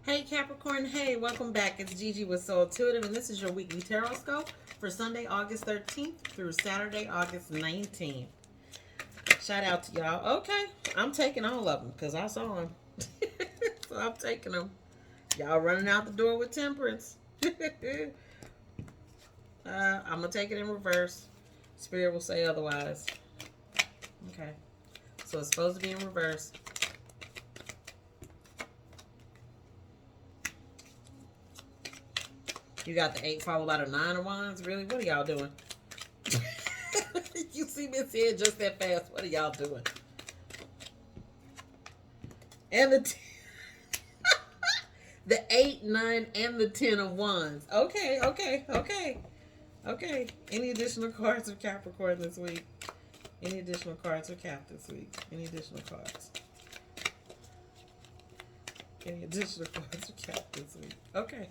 Hey Capricorn, hey, welcome back. It's Gigi with Soul Intuitive, and this is your weekly tarot scope for Sunday, August 13th through Saturday, August 19th. Shout out to y'all. Okay, I'm taking all of them because I saw them. So I'm taking them. Y'all running out the door with temperance. I'm going to take it in reverse. Spirit will say otherwise. Okay, so it's supposed to be in reverse. You got the 8 followed by the 9 of Wands? Really? What are y'all doing? You see me saying just that fast. What are y'all doing? And the 8, 9, and the 10 of Wands. Okay. Any additional cards of Capricorn this week? Any additional cards of Cap this week? Any additional cards? Any additional cards of Cap this week? Okay.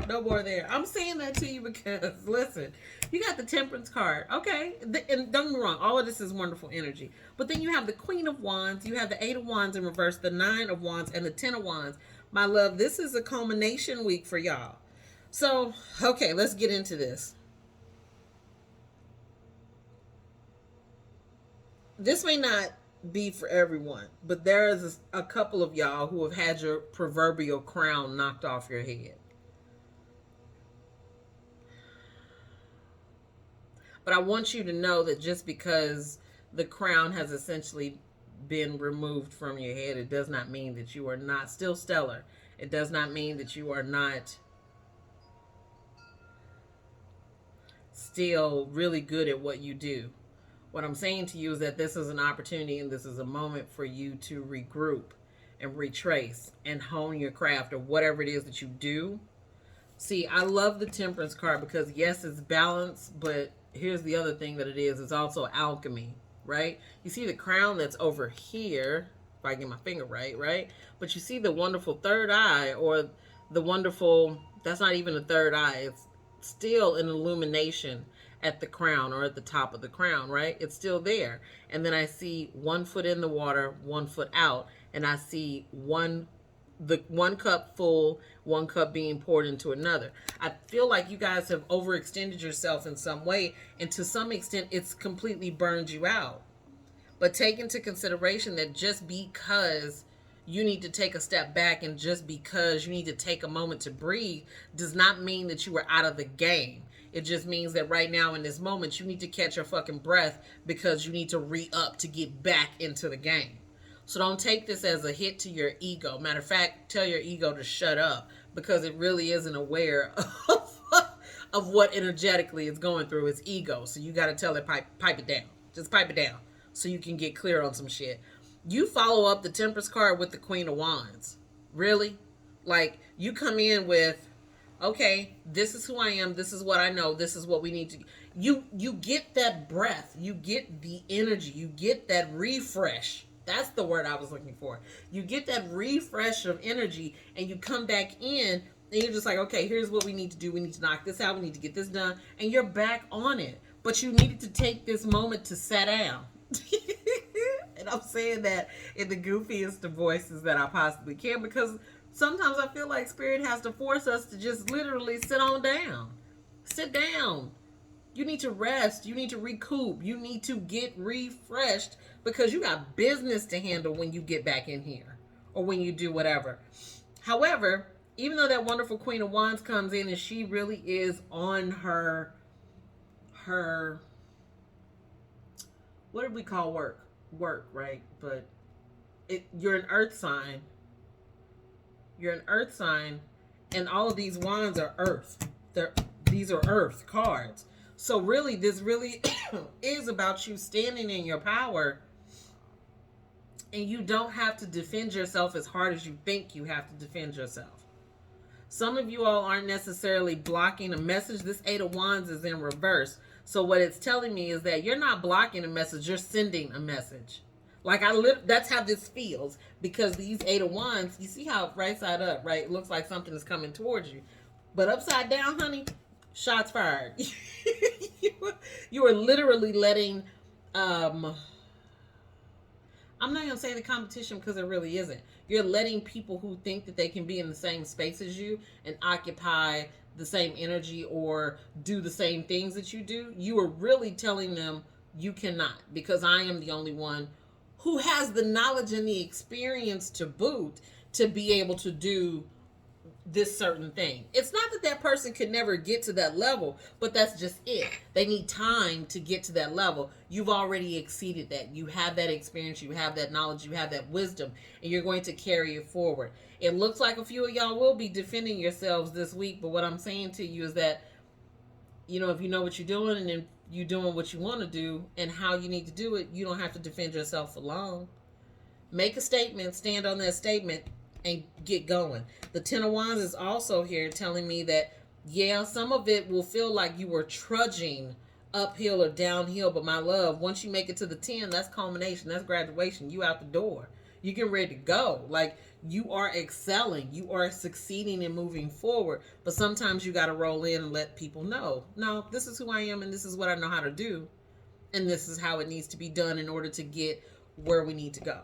No more there. I'm saying that to you because, listen, you got the Temperance card. Okay. And don't get me wrong. All of this is wonderful energy. But then you have the Queen of Wands. You have the 8 of Wands in reverse, the 9 of Wands, and the 10 of Wands. My love, this is a culmination week for y'all. So, okay, let's get into this. This may not be for everyone, but there is a couple of y'all who have had your proverbial crown knocked off your head. But I want you to know that just because the crown has essentially been removed from your head, it does not mean that you are not still stellar. It does not mean that you are not still really good at what you do. What I'm saying to you is that this is an opportunity and this is a moment for you to regroup and retrace and hone your craft or whatever it is that you do. See, I love the Temperance card because yes, it's balance, but here's the other thing that it is. It's also alchemy, right? You see the crown that's over here, if I get my finger right, right? But you see the wonderful third eye or the wonderful, that's not even a third eye. It's still an illumination at the crown or at the top of the crown, right? It's still there. And then I see 1 foot in the water, 1 foot out, and I see the 1 cup full, 1 cup being poured into another. I feel like you guys have overextended yourself in some way, and to some extent it's completely burned you out. But take into consideration that just because you need to take a step back and just because you need to take a moment to breathe does not mean that you are out of the game. It just means that right now in this moment you need to catch your fucking breath because you need to re-up to get back into the game. So don't take this as a hit to your ego. Matter of fact, tell your ego to shut up because it really isn't aware of what energetically it's going through its ego. So you got to tell it, pipe it down. Just pipe it down so you can get clear on some shit. You follow up the Temperance card with the Queen of Wands. Really? Like, you come in with, okay, this is who I am, this is what I know, this is what we need to. You get that breath, you get the energy, you get that refresh. That's the word I was looking for. You get that refresh of energy and you come back in and you're just like, okay, here's what we need to do. We need to knock this out. We need to get this done. And you're back on it. But you needed to take this moment to sit down. And I'm saying that in the goofiest of voices that I possibly can because sometimes I feel like Spirit has to force us to just literally sit on down. Sit down. You need to rest. You need to recoup. You need to get refreshed because you got business to handle when you get back in here or when you do whatever. However, even though that wonderful Queen of Wands comes in and she really is on her what did we call work, right? But you're an earth sign. You're an earth sign and all of these wands are earth. These are earth cards. So really, this really is about you standing in your power and you don't have to defend yourself as hard as you think you have to defend yourself. Some of you all aren't necessarily blocking a message. This 8 of Wands is in reverse. So what it's telling me is that you're not blocking a message, you're sending a message. Like that's how this feels because these 8 of Wands, you see how right side up, right? It looks like something is coming towards you. But upside down, honey, shots fired. You are literally letting I'm not going to say the competition because it really isn't. You're letting people who think that they can be in the same space as you and occupy the same energy or do the same things that you do. You are really telling them you cannot, because I am the only one who has the knowledge and the experience to boot to be able to do this certain thing. It's not that that person could never get to that level, but that's just it. They need time to get to that level. You've already exceeded that. You have that experience, you have that knowledge, you have that wisdom, and you're going to carry it forward. It looks like a few of y'all will be defending yourselves this week, but what I'm saying to you is that, if you know what you're doing and then you're doing what you want to do and how you need to do it, you don't have to defend yourself for long. Make a statement, stand on that statement, and get going. The Ten of Wands is also here telling me that, yeah, some of it will feel like you were trudging uphill or downhill, but my love, once you make it to the 10, that's culmination, that's graduation. You out the door. You get ready to go. Like, you are excelling. You are succeeding and moving forward. But sometimes you got to roll in and let people know, no, this is who I am and this is what I know how to do. And this is how it needs to be done in order to get where we need to go.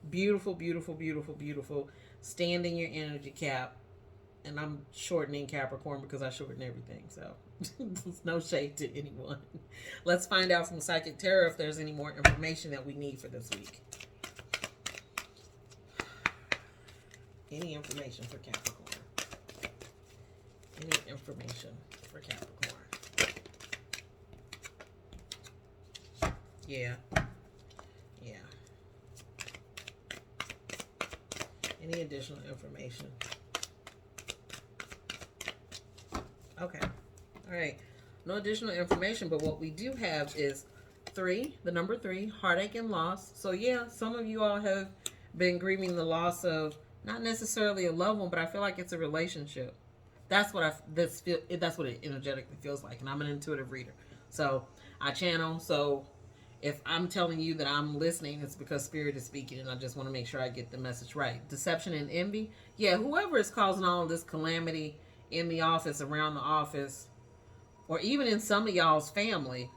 Beautiful, beautiful, beautiful, beautiful. Stand in your energy, Cap. And I'm shortening Capricorn because I shorten everything. So there's no shade to anyone. Let's find out from Psychic Tarot if there's any more information that we need for this week. Any information for Capricorn? Any information for Capricorn? Yeah. Yeah. Any additional information? Okay. All right. No additional information, but what we do have is 3, the number 3, heartache and loss. So yeah, some of you all have been grieving the loss of not necessarily a loved one, but I feel like it's a relationship. That's what that's what it energetically feels like, and I'm an intuitive reader. So I channel. So if I'm telling you that I'm listening, it's because Spirit is speaking, and I just want to make sure I get the message right. Deception and envy. Yeah, whoever is causing all of this calamity in the office, around the office, or even in some of y'all's family,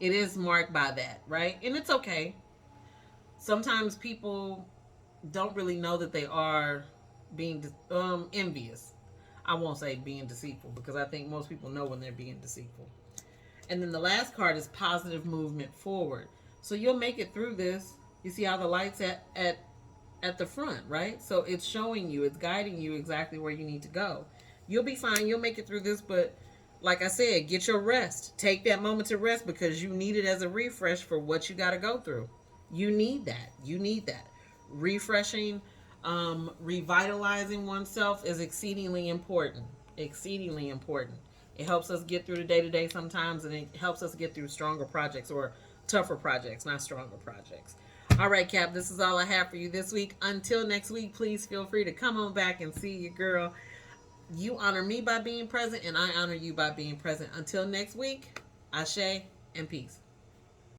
it is marked by that, right? And it's okay. Sometimes people don't really know that they are being envious. I won't say being deceitful, because I think most people know when they're being deceitful. And then the last card is positive movement forward. So you'll make it through this. You see how the light's at the front, right? So it's showing you, it's guiding you exactly where you need to go. You'll be fine. You'll make it through this, but like I said, get your rest. Take that moment to rest, because you need it as a refresh for what you got to go through. You need that. You need that. Refreshing, revitalizing oneself is exceedingly important. Exceedingly important. It helps us get through the day-to-day sometimes, and it helps us get through stronger projects, or tougher projects, not stronger projects. All right, Cap, this is all I have for you this week. Until next week, please feel free to come on back and see your girl. You honor me by being present, and I honor you by being present. Until next week, ashe and peace.